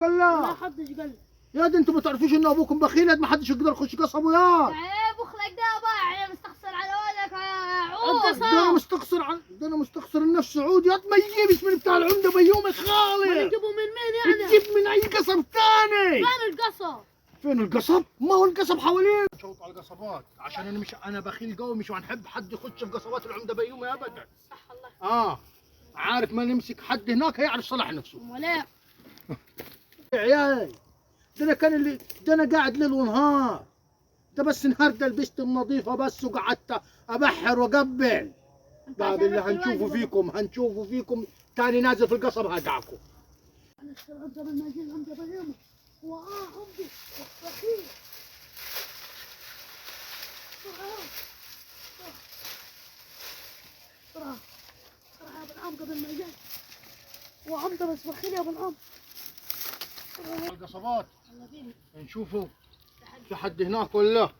لا حدش قال يا دي انتوا ما تعرفوش ان ابوكم بخيل، ما حدش يقدر يخش قصبه. يا عيب اخلق ده بقى، يعني مستخسر على ولدك يا عود. ده انا مستخسر النفس سعود. يا ما يجيبش من بتاع العمده بيومي خالص. ما نجيبه من مين يعني؟ تجيب من اي قصب تاني. فين القصب؟ فين القصب؟ ما هو القصب حوالين. شوط على القصبات عشان انا بخيل قوي، مش هنحب حد يخش في قصبات العمده بيومي ابدا. صح الله. عارف ما نمسك حد هناك هيعرف صلاح نفسه. امال ايه؟ يا عيال ده انا قاعد ليل ونهار. ده بس النهارده لبست النظيفه بس وقعدت ابحر واقبل. بعد اللي هنشوفه فيكم تاني نازل في القصب هدعكم. انا اشتغل قبل ما اجي العمده بيومي. عمدي بخيل. بسرعة يا ابو العم قبل ما يجي. وعمده بس بخيل يا ابو العم. القصبات نشوفوا في حد هناك ولا